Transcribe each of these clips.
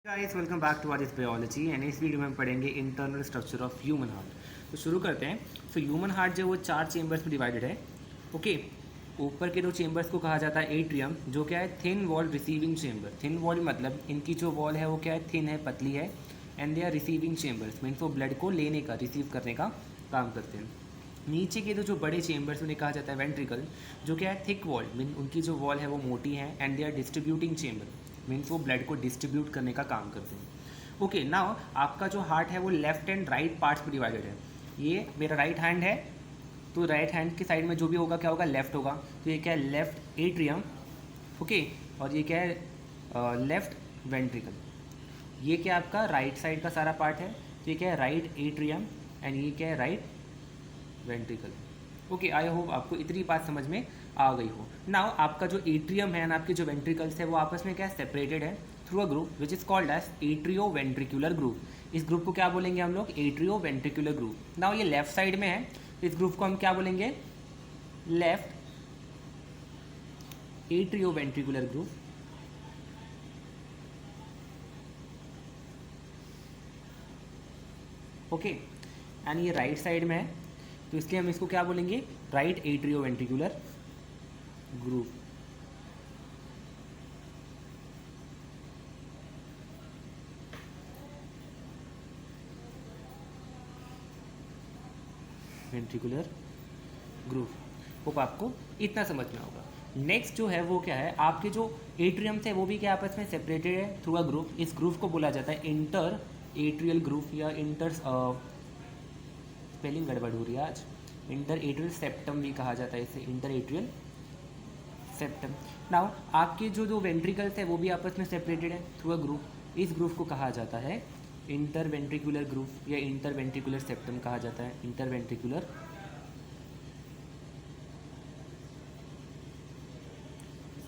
Guys welcome back to our biology and इस video में हम पढ़ेंगे internal structure of human heart. तो शुरू करते हैं। सो ह्यूमन हार्ट जो वो 4 चेंबर्स में डिवाइडेड है। ओके, ऊपर के 2 चेंबर्स को कहा जाता है एट्रियम, जो क्या है thin wall receiving chamber. Thin wall मतलब इनकी जो वॉल है वो क्या है, थिन है, पतली है। And they are receiving chambers means वो ब्लड को लेने का, रिसीव करने का काम करते हैं। नीचे के जो बड़े चेंबर्स उन्हें कहा जाता है वेंट्रिकल, जो क्या है थिक वॉल मीन उनकी जो वॉल है वो मोटी है। And they are distributing chamber means वो ब्लड को डिस्ट्रीब्यूट करने का काम करते हैं। ओके, नाउ आपका जो हार्ट है वो लेफ्ट एंड राइट पार्ट्स में डिवाइडेड है। ये मेरा राइट हैंड है, तो राइट हैंड की साइड में जो भी होगा क्या होगा, लेफ्ट होगा। तो ये क्या है, लेफ्ट एट्रियम। ओके, और ये क्या है, लेफ्ट वेंट्रिकल। ये क्या आपका राइट साइड का सारा पार्ट है। तो ये क्या है, राइट एट्रियम। एंड ये क्या है, right ventricle. Okay, I hope आपको इतनी बात समझ में आ गई हो। नाउ आपका जो एट्रियम है ना, आपके जो वेंट्रिकल्स है वो आपस में क्या सेपरेटेड है through a group which is called as atrio ventricular group. इस ग्रुप को क्या बोलेंगे हम लोग, एट्रियो वेंट्रिकुलर ग्रुप। नाउ ये लेफ्ट साइड में है, इस ग्रुप को हम क्या बोलेंगे, left atrio ventricular group. Okay, and ये राइट साइड में है, तो इसलिए हम इसको क्या बोलेंगे, right atrio ventricular group. Ventricular group. Hope आपको इतना समझ में होगा। नेक्स्ट जो है वो क्या है, आपके जो एट्रियम थे वो भी क्या आपस में सेपरेटेड है थ्रू अ ग्रुप। इस ग्रुप को बोला जाता है इंटर एट्रियल ग्रुप या इंटर, स्पेलिंग गड़बड़ हो रही है आज, इंटर एट्रियल सेप्टम भी कहा जाता है इसे, इंटर एट्रियल सेप्टम। नाउ आपके जो वेंट्रिकल्स है वो भी आपस में सेपरेटेड है थ्रू अ ग्रुप। इस ग्रुप को कहा जाता है इंटर वेंट्रिकुलर ग्रुप या इंटर वेंट्रिकुलर सेप्टम कहा जाता है, इंटर वेंट्रिकुलर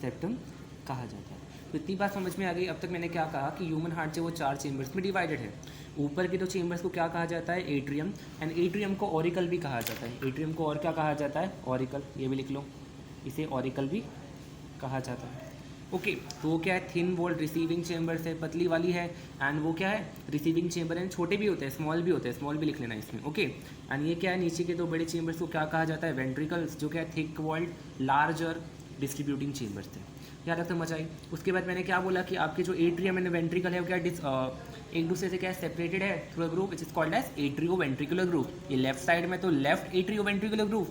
सेप्टम कहा जाता है। तो इतनी बात समझ में आ गई। अब तक मैंने क्या कहा कि ह्यूमन हार्ट जो वो 4 चेंबर्स में डिवाइडेड है। ऊपर के 2 चेंबर्स को क्या कहा जाता है, एट्रियम। एंड एट्रियम को ऑरिकल भी कहा जाता है। एट्रियम को और क्या कहा जाता है, ऑरिकल। ये भी लिख लो, इसे ऑरिकल भी कहा जाता है। ओके, तो वो क्या है, थिन वॉल्ड रिसीविंग चेंबर है, पतली वाली है। एंड वो क्या है, रिसीविंग चेंबर है, छोटे भी होते हैं, स्मॉल भी होते हैं, स्मॉल भी लिख लेना इसमें। ओके, एंड ये क्या है, नीचे के 2 बड़े चेंबर्स को क्या कहा जाता है, वेंट्रिकल्स, जो क्या है thick walled larger distributing chambers थे। यहाँ तक समझ आई। उसके बाद मैंने क्या बोला कि आपके जो एट्रियम एंड वेंट्रिकल है वो क्या एक दूसरे से क्या सेपरेटेड है through group which is called as atrio ventricular group. ये लेफ्ट साइड में तो लेफ्ट एट्रियो वेंट्रिकुलर ग्रुप,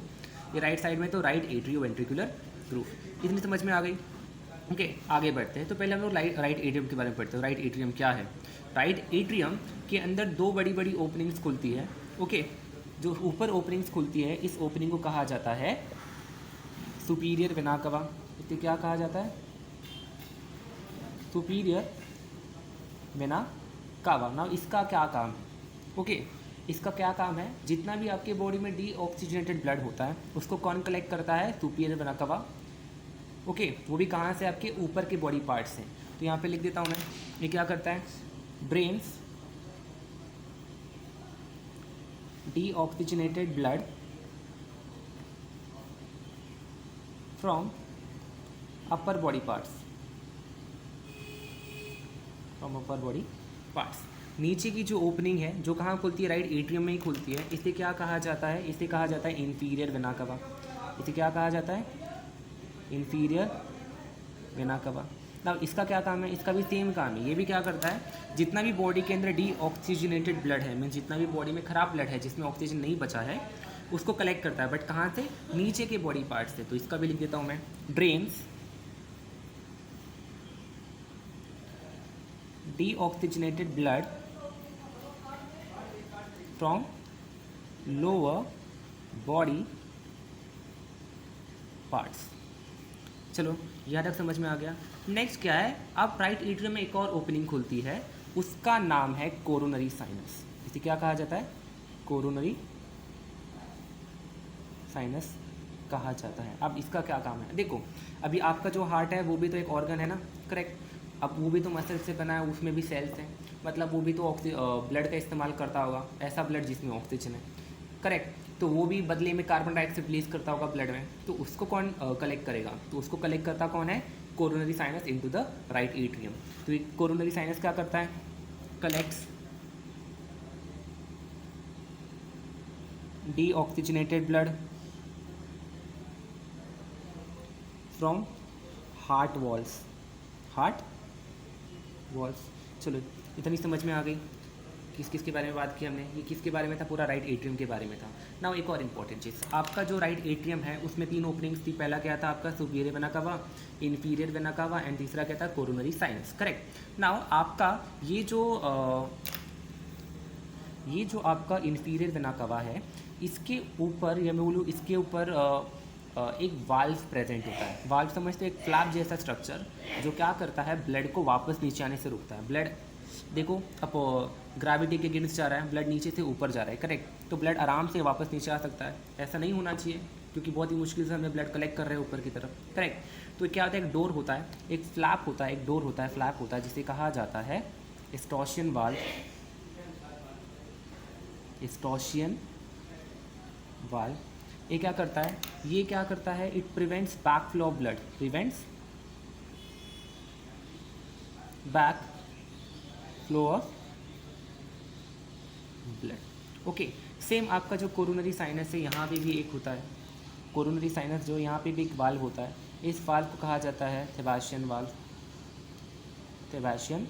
ये राइट साइड में तो राइट एट्रियो वेंट्रिकुलर ग्रुप। इतनी समझ में आ गई। ओके, आगे बढ़ते हैं। तो पहले हम लोग राइट एट्रियम के बारे में पढ़ते हैं। राइट एट्रियम क्या है, राइट एट्रियम के अंदर 2 बड़ी बड़ी ओपनिंग्स खुलती है। ओके, जो ऊपर ओपनिंग्स खुलती है इस ओपनिंग को कहा जाता है सुपीरियर वेना कवा। इसे क्या कहा जाता है, सुपीरियर वेना कावा। ना इसका क्या काम है, ओके, इसका क्या काम है, जितना भी आपके बॉडी में डीऑक्सीजनेटेड ब्लड होता है उसको कौन कलेक्ट करता है, सुपीरियर वेना कावा। ओके, वो भी कहाँ से, आपके ऊपर के बॉडी पार्ट से। तो यहाँ पे लिख देता हूँ मैं, ये क्या करता है, brains deoxygenated blood from upper body parts, from upper body parts. नीचे की जो ओपनिंग है जो कहाँ खुलती है, राइट एट्रियम में ही खुलती है। इसे क्या कहा जाता है, इसे कहा जाता है इंफीरियर वेना कवा। इसे क्या कहा जाता है, इंफीरियर वेना कवा। ना इसका क्या काम है, इसका भी सेम काम है। ये भी क्या करता है, जितना भी बॉडी के अंदर डीऑक्सीजनेटेड ब्लड है, मीन जितना भी बॉडी में खराब ब्लड है जिसमें ऑक्सीजन नहीं बचा है उसको कलेक्ट करता है, बट कहाँ से, नीचे के बॉडी पार्ट से। तो इसका भी लिख देता हूँ मैं, drains deoxygenated blood from lower body parts। चलो यहाँ तक समझ में आ गया। नेक्स्ट क्या है, अब राइट एट्रियम में एक और ओपनिंग खुलती है, उसका नाम है कोरोनरी साइनस। इसे क्या कहा जाता है, कोरोनरी साइनस कहा जाता है। अब इसका क्या काम है, देखो अभी आपका जो हार्ट है वो भी तो एक ऑर्गन है ना, करेक्ट। अब वो भी तो मसल से बना है, उसमें भी सेल्स हैं, मतलब वो भी तो ब्लड का इस्तेमाल करता होगा, ऐसा ब्लड जिसमें ऑक्सीजन है, करेक्ट। तो वो भी बदले में कार्बन डाइऑक्साइड रिलीज करता होगा ब्लड में, तो उसको कौन कलेक्ट करेगा, तो उसको कलेक्ट करता कौन है, coronary sinus into the right atrium. तो ये कोरोनरी साइनस क्या करता है, collects deoxygenated blood from heart walls, heart walls. चलो इतनी समझ में आ गई किस किस के बारे में बात की हमने। ये किसके बारे में था, पूरा राइट एट्रियम के बारे में था। नाउ एक और इम्पॉर्टेंट चीज़, आपका जो राइट एट्रियम है उसमें 3 ओपनिंग्स थी। पहला क्या था आपका, superior vena cava, inferior vena cava and तीसरा क्या था, कोरोनरी साइनस। करेक्ट। नाउ आपका ये जो आपका इन्फीरियर वेना कावा है, इसके ऊपर या मैं बोलूँ इसके ऊपर एक वाल्व प्रेजेंट होता है। वाल्व समझते हैं, एक फ्लैप जैसा स्ट्रक्चर जो क्या करता है, ब्लड को वापस नीचे आने से रोकता है। ब्लड देखो अब ग्रेविटी के अगेंस्ट जा रहा है, ब्लड नीचे से ऊपर जा रहा है, करेक्ट। तो ब्लड आराम से वापस नीचे आ सकता है। ऐसा नहीं होना चाहिए क्योंकि बहुत ही मुश्किल से हमें ब्लड कलेक्ट कर रहे हैं ऊपर की तरफ, करेक्ट। तो क्या होता है, एक डोर होता है, एक फ्लैप होता है, एक डोर होता है, फ्लैप होता है, जिसे कहा जाता है एस्टॉशियन वाल्व। एस्टॉशियन वाल्व ये क्या करता है, ये क्या करता है, it prevents back flow of blood, prevents back flow of blood. Okay, same आपका जो कोरोनरी साइनस है यहाँ पे भी एक होता है। कोरोनरी साइनस जो यहाँ पे भी एक वाल्व होता है, इस वाल्व को कहा जाता है थेबाशियन वाल्व, थेबाशियन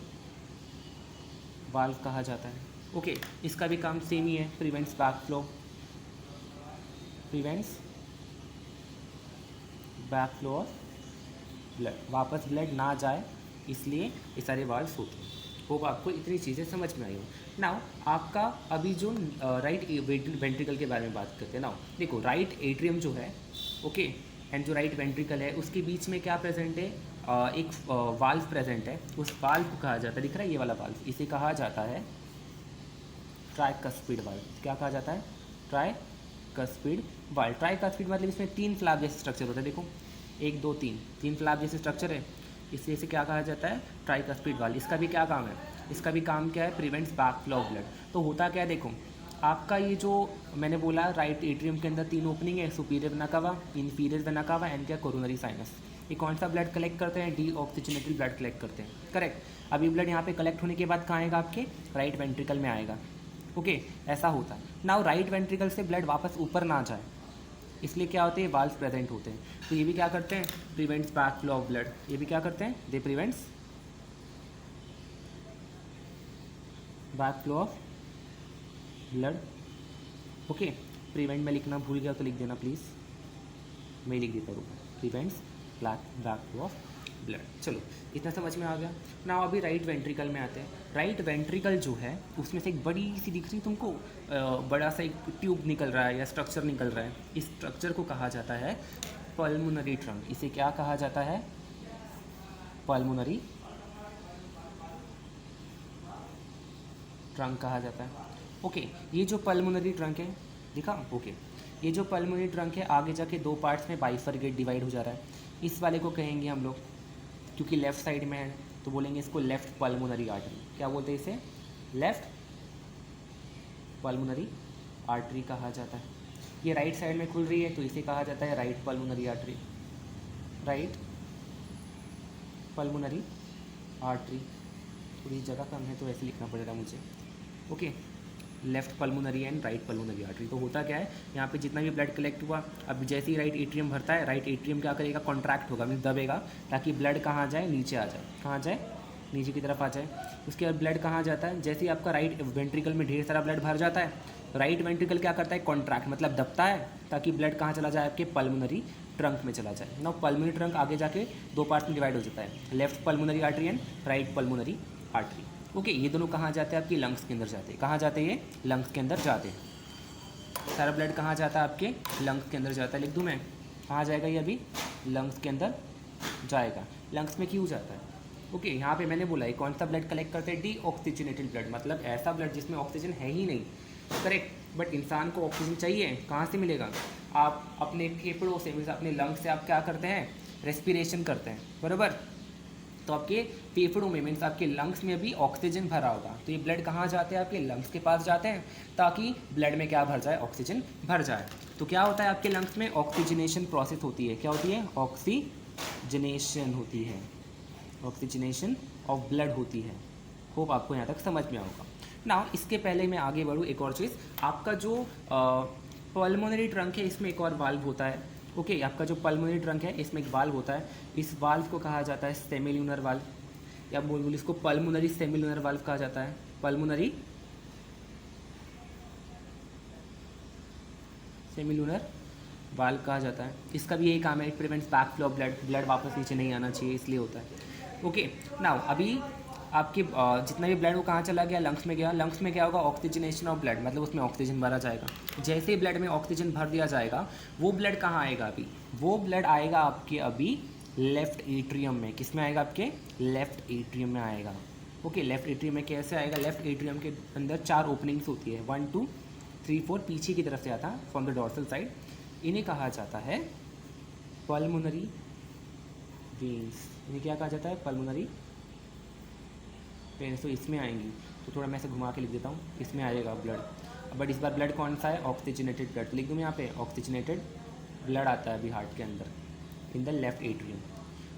वाल्व कहा जाता है। ओके, इसका भी काम सेम ही है, prevents back flow, prevents back flow of blood, वापस ब्लड ना जाए, इसलिए ये सारे वाल्व्स होते हैं। होप आपको इतनी चीज़ें समझ में आई हो। नाउ आपका अभी जो राइट वेंट्रिकल के बारे में बात करते हैं। नाउ देखो, राइट एट्रियम जो है, ओके, एंड जो राइट वेंट्रिकल है उसके बीच में क्या प्रेजेंट है, एक वाल्व प्रेजेंट है। उस वाल्व को कहा जाता है, दिख रहा है ये वाला वाल्व, इसे कहा जाता है ट्राइकस्पिड वाल्व। क्या कहा जाता है, ट्राइकस्पिड वाल्व। ट्राइकस्पिड मतलब इसमें 3 फ्लैप जैसे स्ट्रक्चर होता है। देखो 1 2 3 फ्लैप जैसे स्ट्रक्चर है, इसे क्या कहा जाता है, ट्राइकस्पिड वाल्व। इसका भी क्या काम है, इसका भी काम क्या है, prevents back flow of blood. तो होता क्या है, देखो आपका ये जो मैंने बोला राइट एट्रियम के अंदर 3 ओपनिंग है, superior vena cava, inferior vena cava and क्या, कोरोनरी साइनस। ये कौन सा ब्लड कलेक्ट करते हैं, डीऑक्सीजनेटेड ब्लड कलेक्ट करते हैं, करेक्ट। अभी ब्लड यहाँ पे कलेक्ट होने के बाद कहाँ आएगा, आपके राइट वेंट्रिकल में आएगा। ओके, ऐसा होता है। नाउ राइट वेंट्रिकल से ब्लड वापस ऊपर ना जाए, इसलिए क्या होते हैं, वाल्व प्रेजेंट होते हैं। तो ये भी क्या करते हैं, prevents back flow of blood. ये भी क्या करते हैं, they prevents back flow of blood. Okay, prevent में लिखना भूल गया तो लिख देना प्लीज़, मैं लिख देता हूँ, prevents back flow of blood. चलो इतना समझ में आ गया ना। अभी राइट वेंट्रिकल में आते हैं। राइट वेंट्रिकल जो है उसमें से एक बड़ी सी दिख रही तुमको, बड़ा सा एक ट्यूब निकल रहा है या स्ट्रक्चर निकल रहा है। इस स्ट्रक्चर को कहा जाता है पल्मोनरी ट्रंक। इसे क्या कहा जाता है, पल्मोनरी ट्रंक कहा जाता है। ओके, ये जो पल्मोनरी ट्रंक है, दिखा, ओके, ये जो पल्मोनरी ट्रंक है आगे जाके 2 पार्ट्स में बाइफरकेट डिवाइड हो जा रहा है। इस वाले को कहेंगे हम लोग, क्योंकि लेफ़्ट साइड में है तो बोलेंगे इसको लेफ़्ट पल्मोनरी आर्टरी। क्या बोलते हैं इसे, लेफ़्ट पल्मोनरी आर्टरी कहा जाता है। ये राइट साइड में खुल रही है तो इसे कहा जाता है right pulmonary artery, right pulmonary artery. थोड़ी जगह कम है तो ऐसे लिखना पड़ेगा मुझे। Okay, left pulmonary and right pulmonary artery. तो होता क्या है, यहाँ पे जितना भी ब्लड कलेक्ट हुआ, अब जैसे ही राइट एट्रियम भरता है, राइट एट्रियम क्या करेगा, कॉन्ट्रैक्ट होगा, मीन्स दबेगा, ताकि ब्लड कहाँ जाए, नीचे आ जाए। कहाँ जाए, नीचे की तरफ आ जाए। उसके बाद ब्लड कहाँ जाता है, जैसे ही आपका राइट वेंट्रिकल में ढेर सारा ब्लड भर जाता है, राइट वेंट्रिकल क्या करता है, कॉन्ट्रैक्ट मतलब दबता है, ताकि ब्लड कहाँ चला जाए, आपके पल्मोनरी ट्रंक में चला जाए ना। पल्मोनरी ट्रंक आगे जाके 2 पार्ट में डिवाइड हो जाता है, left pulmonary artery and right pulmonary artery. Okay, ये दोनों कहाँ जाते हैं, आपकी लंग्स के अंदर जाते हैं। कहाँ जाते हैं, ये लंग्स के अंदर जाते हैं। सारा ब्लड कहाँ जाता है, आपके लंग्स के अंदर जाता है। लिख दूँ मैं, कहाँ जाएगा ये, अभी लंग्स के अंदर जाएगा। लंग्स में क्यों जाता है, ओके, यहाँ पे मैंने बोला है कौन सा ब्लड कलेक्ट करते हैं, डीऑक्सीजनेटेड ब्लड, मतलब ऐसा ब्लड जिसमें ऑक्सीजन है ही नहीं, करेक्ट। बट इंसान को ऑक्सीजन चाहिए, कहाँ से मिलेगा, आप अपने फेफड़ों से, मीन्स अपने लंग्स से आप क्या करते हैं, रेस्पिरेशन करते हैं, बराबर। तो आपके फेफड़ों में, मीन्स आपके लंग्स में भी ऑक्सीजन भरा होगा, तो ये ब्लड कहाँ जाते हैं, आपके लंग्स के पास जाते हैं, ताकि ब्लड में क्या भर जाए, ऑक्सीजन भर जाए। तो क्या होता है, आपके लंग्स में ऑक्सीजनेशन प्रोसेस होती है। क्या होती है, ऑक्सीजनेशन ऑक्सीजनेशन होती है, ऑक्सीजनेशन ऑफ ब्लड होती है। होप आपको यहाँ तक समझ में आएगा। नाउ इसके पहले मैं आगे बढ़ूँ, एक और चीज़, आपका जो पल्मोनरी ट्रंक है इसमें एक और वाल्व होता है। ओके, आपका जो पल्मोनरी ट्रंक है इसमें एक वाल्व होता है। इस वाल्व को कहा जाता है सेमिल्यूनर वाल्व, या बोल इसको पल्मोनरी सेमिल्यूनर वाल्व कहा जाता है। पल्मोनरी सेमिल्यूनर वाल्व कहा जाता है। इसका भी यही काम है, it prevents back flow of blood, blood वापस नीचे नहीं आना चाहिए, इसलिए होता है। ओके, नाउ अभी आपके जितना भी ब्लड वो कहाँ चला गया, लंग्स में गया। लंग्स में क्या होगा, ऑक्सीजनेशन ऑफ ब्लड, मतलब उसमें ऑक्सीजन भरा जाएगा। जैसे ही ब्लड में ऑक्सीजन भर दिया जाएगा, वो ब्लड कहाँ आएगा, अभी वो ब्लड आएगा आपके अभी लेफ्ट एट्रियम में। किस में आएगा, आपके लेफ्ट एट्रियम में आएगा। ओके, लेफ्ट एट्रियम में कैसे आएगा, लेफ्ट एट्रियम के अंदर 4 ओपनिंग्स होती है, 1 2 3 4, पीछे की तरफ से आता है फ्रॉम द डॉर्सल साइड। इन्हें कहा जाता है पल्मोनरी वेन्स। इन्हें क्या कहा जाता है, पल्मोनरी वेन्स। तो इसमें आएंगी, तो थोड़ा मैं ऐसे घुमा के लिख देता हूँ, इसमें आएगा ब्लड। बट इस बार ब्लड कौन सा है, ऑक्सीजनेटेड ब्लड। तो लिख दूँ यहाँ पे ऑक्सीजनेटेड ब्लड आता है अभी हार्ट के अंदर इन द लेफ्ट एट्रियम।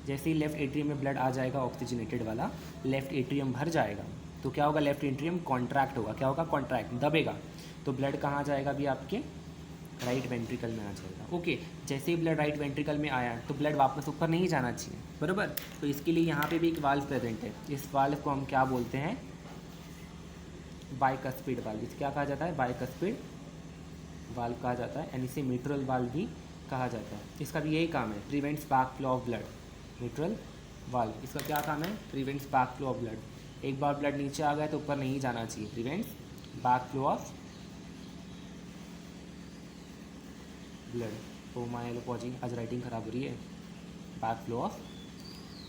जैसे ही लेफ्ट एट्रियम में ब्लड आ जाएगा ऑक्सीजनेटेड वाला, लेफ्ट एट्रियम भर जाएगा, तो क्या होगा, लेफ्ट एट्रियम कॉन्ट्रैक्ट होगा। क्या होगा, कॉन्ट्रैक्ट, दबेगा। तो ब्लड कहाँ जाएगा, अभी आपके राइट वेंट्रिकल में आ जाएगा। ओके, जैसे ही ब्लड राइट वेंट्रिकल में आया तो ब्लड वापस ऊपर नहीं जाना चाहिए, बराबर। तो इसके लिए यहाँ पे भी एक वाल्व प्रेजेंट है। इस वाल्व को हम क्या बोलते हैं, बाइकस्पिड वाल्व। इसे क्या कहा जाता है, बाइकस्पिड वाल्व कहा जाता है, एंड इसे मिट्रल वाल्व भी कहा जाता है। इसका भी यही काम है, prevents back flow of blood. Mitral valve, इसका क्या काम है, prevents back flow of blood. एक बार ब्लड नीचे आ गया तो ऊपर नहीं जाना चाहिए, prevents back flow of blood. Oh my पॉजी, आज राइटिंग खराब हो रही है, back flow of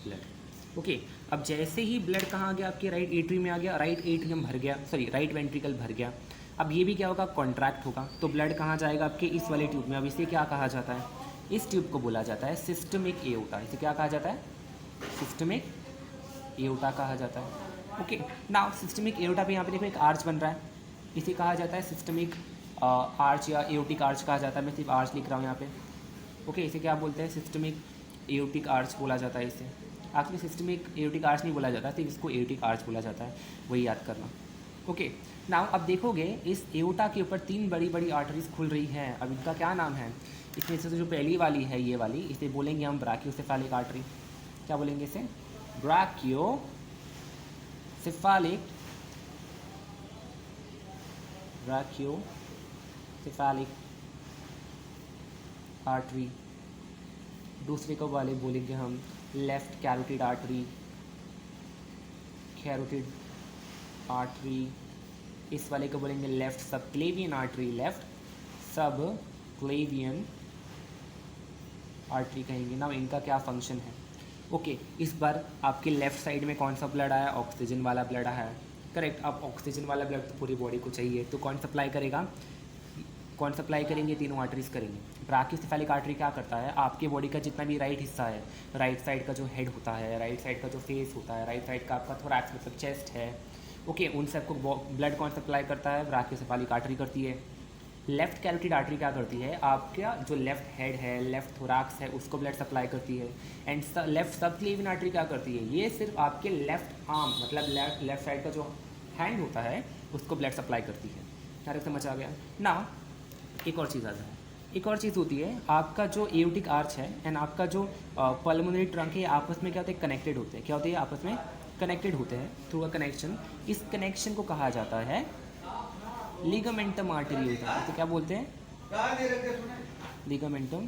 blood. Okay, अब जैसे ही ब्लड कहाँ आ गया, आपके राइट एट्रियम में आ गया, राइट एट्रियम भर गया, सॉरी राइट वेंट्रिकल भर गया। अब ये भी क्या होगा, कॉन्ट्रैक्ट होगा, तो ब्लड कहाँ जाएगा, आपके इस वाले ट्यूब में। अब इसे क्या कहा जाता है, इस ट्यूब को बोला जाता है सिस्टमिक एओर्टा। इसे क्या कहा जाता है, सिस्टमिक एओर्टा कहा जाता है। ओके, नाउ सिस्टमिक एओर्टा पे यहाँ पे देखो एक आर्च बन रहा है, इसे कहा जाता है सिस्टमिक आर्च या एओर्टिक आर्च कहा जाता है। मैं सिर्फ आर्च लिख रहा हूँ यहाँ पे। ओके, इसे क्या बोलते हैं, सिस्टमिक एओर्टिक आर्च बोला जाता है इसे। एक्चुअली सिस्टमिक एओर्टिक आर्च नहीं बोला जाता, सिर्फ इसको एओर्टिक आर्च बोला जाता है, वही याद करना। ओके, नाउ अब देखोगे इस एओर्टा के ऊपर 3 बड़ी बड़ी आर्टरीज खुल रही हैं। अब इनका क्या नाम है, इसमें से जो पहली वाली है, ये वाली, इसे बोलेंगे हम ब्राकियोसेफेलिक आर्टरी। क्या बोलेंगे इसे, ब्राकियोसेफेलिक आर्टरी। दूसरे को वाले बोलेंगे हम left carotid artery, carotid artery. इस वाले को बोलेंगे left subclavian artery, left subclavian artery कहेंगे ना। इनका क्या फंक्शन है, ओके, इस बार आपके लेफ्ट साइड में कौन सा ब्लड आया, ऑक्सीजन वाला ब्लड आया है, करेक्ट। अब ऑक्सीजन वाला ब्लड तो पूरी बॉडी को चाहिए, तो कौन सप्लाई करेगा, कौन सप्लाई करेंगे, तीनों आर्टरीज करेंगे। ब्राकियोसेफेलिक आर्टरी क्या करता है, आपके बॉडी का जितना भी राइट हिस्सा है, राइट साइड का जो हेड होता है, राइट साइड का जो फेस होता है, राइट साइड का आपका थोरैक्स मतलब चेस्ट है, ओके, उन सबको ब्लड कौन सप्लाई करता है, ब्राकियोसेफेलिक आर्टरी करती है। लेफ्ट कैरोटिड आर्टरी क्या करती है, आपका जो लेफ्ट हेड है, लेफ्ट थोरैक्स है, उसको ब्लड सप्लाई करती है। एंड लेफ्ट सबक्लेवियन आर्टरी क्या करती है, ये सिर्फ आपके लेफ्ट आर्म मतलब लेफ्ट साइड का जो हैंड होता है उसको ब्लड सप्लाई करती है। यहाँ तक समझ आ गया ना। एक और चीज़ आ जाए, एक और चीज़ होती है, आपका जो एओर्टिक आर्च है एंड आपका जो पल्मोनरी ट्रंक है, आपस में क्या होते हैं, कनेक्टेड होते हैं। क्या होते हैं, आपस में कनेक्टेड होते हैं थ्रू अ कनेक्शन। इस कनेक्शन को कहा जाता है लिगामेंटम आर्टेरियोसम। तो क्या बोलते हैं, लिगामेंटम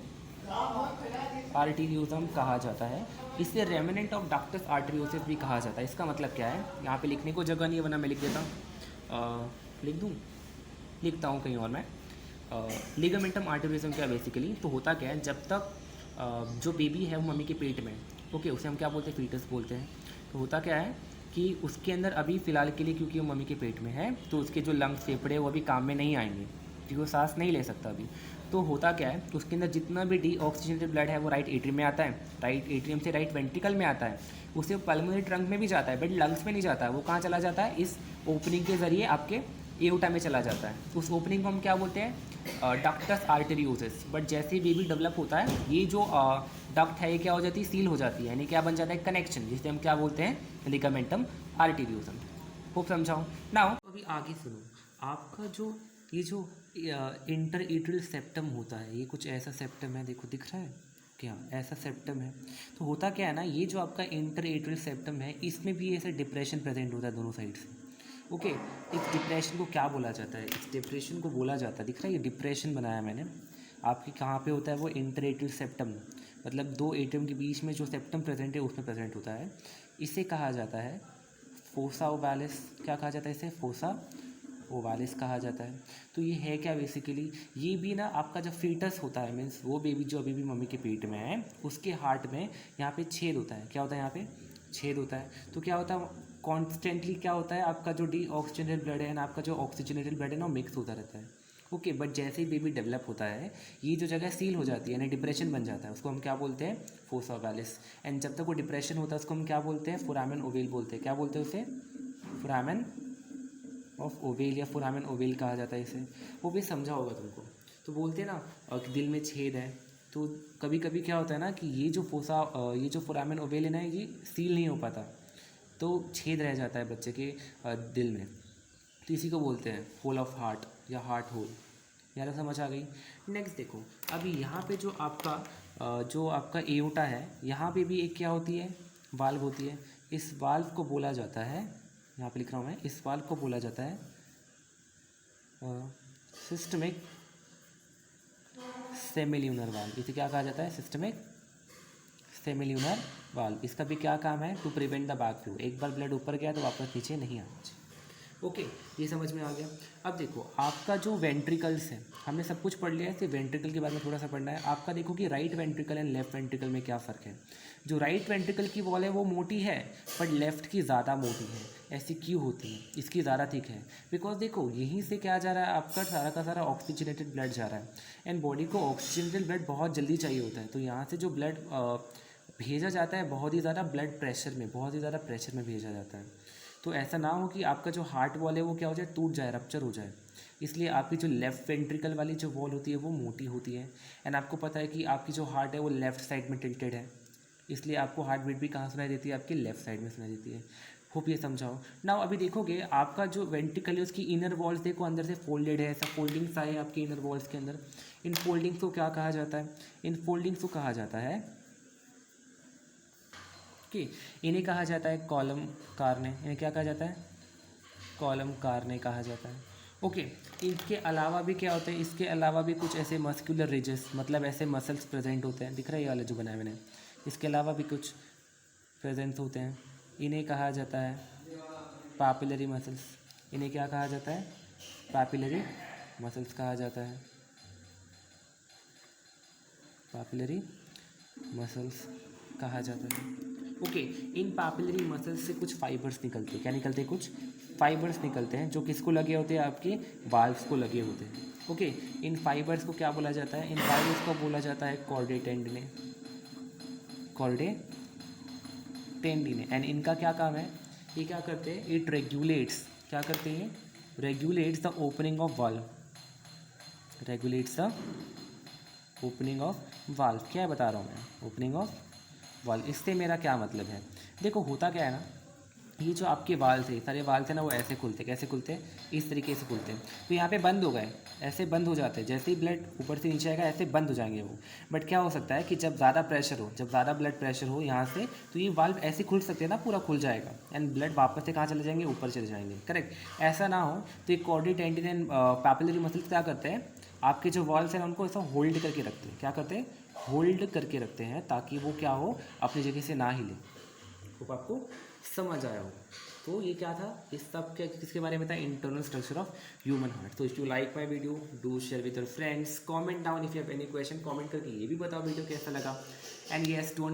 आर्टेरियोसम कहा जाता है। इसे रेमिनेंट ऑफ डक्टस आर्टेरियोसिस भी कहा जाता है। इसका मतलब क्या है, यहाँ पे लिखने को जगह नहीं है, वरना मैं लिख देता हूँ, लिखता हूँ कहीं और मैं। लिगामेंटम आर्टेरियोसम क्या बेसिकली, तो होता क्या है, जब तक जो बेबी है वो मम्मी के पेट में, ओके, उसे हम क्या बोलते हैं, फीटस बोलते हैं। तो होता क्या है कि उसके अंदर अभी फ़िलहाल के लिए, क्योंकि वो मम्मी के पेट में है, तो उसके जो लंग्स फेफड़े वो अभी काम में नहीं आएंगे, क्योंकि वो सांस नहीं ले सकता अभी। तो होता क्या है, उसके अंदर जितना भी डीऑक्सीजनेटेड ब्लड है वो राइट एट्रियम में आता है, राइट एट्रियम से राइट वेंट्रिकल में आता है, उसे पल्मोनरी ट्रंक में भी जाता है, बट लंग्स में नहीं जाता है। वो कहाँ चला जाता है, इस ओपनिंग के ज़रिए आपके एओर्टा में चला जाता है। उस ओपनिंग को हम क्या बोलते हैं, डक्टस आर्टेरियोसिस। बट जैसे ही बेबी डेवलप होता है, ये जो डक्ट है ये क्या हो जाती है, सील हो जाती है, यानी क्या बन जाता है, कनेक्शन, जिसे हम क्या बोलते हैं, लिगामेंटम आर्टेरियोसम। होप समझाओ। नाउ अभी आगे सुनो, आपका जो ये जो इंटर एट्रियल सेप्टम होता है, ये कुछ ऐसा सेप्टम है, देखो दिख रहा है क्या, ऐसा सेप्टम है। तो होता क्या है ना, ये जो आपका इंटर एट्रियल सेप्टम है, इसमें भी ऐसा डिप्रेशन प्रेजेंट होता है दोनों साइड से। ओके, इस डिप्रेशन को क्या बोला जाता है, इस डिप्रेशन को बोला जाता है, दिख रहा है ये डिप्रेशन बनाया मैंने आपकी, कहाँ पे होता है वो, इंटर एट्रियल सेप्टम, मतलब दो एट्रियम के बीच में जो सेप्टम प्रेजेंट है उसमें प्रेजेंट होता है। इसे कहा जाता है फोसा ओवालिस। क्या कहा जाता है इसे, फोसा ओवालिस कहा जाता है। तो ये है क्या बेसिकली, ये भी ना आपका जब फीटस होता है, मीन्स वो बेबी जो अभी भी मम्मी के पेट में है, उसके हार्ट में यहाँ पे छेद होता है। क्या होता है, यहाँ पे छेद होता है। तो क्या होता है, कॉन्स्टेंटली क्या होता है, आपका जो डी ऑक्सीजनेटेड ब्लड है ना, आपका जो ऑक्सीजनेटेड ब्लड है ना, मिक्स होता रहता है। ओके, बट जैसे ही बेबी डेवलप होता है, ये जो जगह सील हो जाती है, यानी डिप्रेशन बन जाता है, उसको हम क्या बोलते हैं, फोसा ओवालिस। एंड जब तक वो डिप्रेशन होता है, उसको हम क्या बोलते हैं, फोरामेन ओवेल बोलते हैं। क्या बोलते हैं उसे, फोरामेन ऑफ ओवेल या फोरामेन ओवेल कहा जाता है इसे। वो भी समझा होगा तुमको। तो बोलते हैं ना कि दिल में छेद है, तो कभी कभी क्या होता है ना कि ये जो फोरामेन ओवेल है ना, ये सील नहीं हो पाता, तो छेद रह जाता है बच्चे के दिल में। तो इसी को बोलते हैं होल ऑफ हार्ट या हार्ट होल। यार समझ आ गई। नेक्स्ट देखो, अभी यहाँ पे जो आपका एओर्टा है, यहाँ पे भी एक क्या होती है, वाल्व होती है। इस वाल्व को बोला जाता है, यहाँ पे लिख रहा हूँ मैं, इस वाल्व को बोला जाता है सिस्टमिक सेमिल्यूनर वाल्व। इसे क्या कहा जाता है, सिस्टमिक सेमिल्यूनर वाल्व। इसका भी क्या काम है, to prevent the back flow. एक बार ब्लड ऊपर गया तो वापस नीचे नहीं आना चाहिए। ओके, ये समझ में आ गया। अब देखो आपका जो वेंट्रिकल्स है, हमने सब कुछ पढ़ लिया है, सिर्फ वेंट्रिकल के बारे में थोड़ा सा पढ़ना है। आपका देखो कि right ventricle and left ventricle में क्या फ़र्क है। जो राइट वेंट्रिकल की वॉल है वो मोटी है, बट लेफ्ट की ज़्यादा मोटी है। ऐसी क्यों होती है, इसकी ज़्यादा थिक है, बिकॉज देखो यहीं से क्या जा रहा है, आपका सारा का सारा ऑक्सीजनेटेड ब्लड जा रहा है, एंड बॉडी को ऑक्सीजनेटेड ब्लड बहुत जल्दी चाहिए होता है। तो यहाँ से जो ब्लड भेजा जाता है बहुत ही ज़्यादा ब्लड प्रेशर में, बहुत ही ज़्यादा प्रेशर में भेजा जाता है। तो ऐसा ना हो कि आपका जो हार्ट वॉल है वो क्या हो जाए, टूट जाए, रप्चर हो जाए। इसलिए आपकी जो लेफ़्ट वेंट्रिकल वाली जो वॉल होती है वो मोटी होती है। एंड आपको पता है कि आपकी जो हार्ट है वो लेफ़्ट साइड में टिल्टेड है, इसलिए आपको हार्ट बीट भी कहाँ सुनाई देती है, आपकी लेफ़्ट साइड में सुनाई देती है। होप ये समझाओ। नाउ अभी देखोगे आपका जो वेंट्रिकल है उसकी इनर वॉल्स देखो अंदर से फोल्डेड है, ऐसा फोल्डिंग्स आए आपके इनर वॉल्स के अंदर। इन फोल्डिंग्स को क्या कहा जाता है, इन फोल्डिंग्स को कहा जाता है कि इन्हें कहा जाता है कॉलम कार्ने। इन्हें क्या कहा जाता है, कॉलम कार्ने कहा जाता है। ओके, इसके अलावा भी क्या होता है, इसके अलावा भी कुछ ऐसे मस्कुलर रिजेस, मतलब ऐसे मसल्स प्रेजेंट होते हैं, दिख रहा है ये वाले जो बनाए मैंने। इसके अलावा भी कुछ प्रेजेंट होते हैं, इन्हें कहा जाता है पापिलरी मसल्स। इन्हें क्या कहा जाता है, पापिलरी मसल्स कहा जाता है, पापिलरी मसल्स कहा जाता है। ओके, इन पापिलरी मसल्स से कुछ फाइबर्स निकलते हैं। क्या निकलते हैं, कुछ फाइबर्स निकलते हैं जो किसको लगे होते हैं, आपके वाल्व्स को लगे होते हैं। ओके, इन फाइबर्स को क्या बोला जाता है, इन फाइबर्स को बोला जाता है कॉर्डे टेंडिने, कॉर्डे टेंडिने। एंड इनका क्या काम है, ये क्या करते हैं, इट रेगुलेट्स, क्या करते हैं, regulates the opening of valve, regulates the opening of valve. क्या बता रहा हूँ मैं, ओपनिंग ऑफ वाल्व। इससे मेरा क्या मतलब है, देखो होता क्या है ना, ये जो आपके वाल थे, सारे वाल थे ना, वो ऐसे खुलते, कैसे खुलते, इस तरीके से खुलते हैं। तो यहाँ पे बंद हो गए, ऐसे बंद हो जाते हैं, जैसे ही ब्लड ऊपर से नीचे आएगा ऐसे बंद हो जाएंगे वो। बट क्या हो सकता है कि जब ज़्यादा प्रेशर हो, जब ज़्यादा ब्लड प्रेशर हो यहाँ से, तो ये वाल्व ऐसे खुल सकते हैं ना, पूरा खुल जाएगा, एंड ब्लड वापस से कहाँ चले जाएंगे, ऊपर चले जाएंगे। करेक्ट, ऐसा ना हो तो ये कॉर्डी टेंडिन एंड पैपिलरी मसल्स क्या करते हैं, आपके जो वॉल्स हैं उनको ऐसा होल्ड करके रखते हैं। क्या करते हैं, होल्ड करके रखते हैं, ताकि वो क्या हो, अपनी जगह से ना हिले। होप आपको समझ आया हो। तो ये क्या था, इस सब के किसके बारे में था, internal structure of human heart. तो if you like my video, do share with your friends, comment down if you have any question, comment करके ये भी बताओ वीडियो कैसा लगा। And yes, don't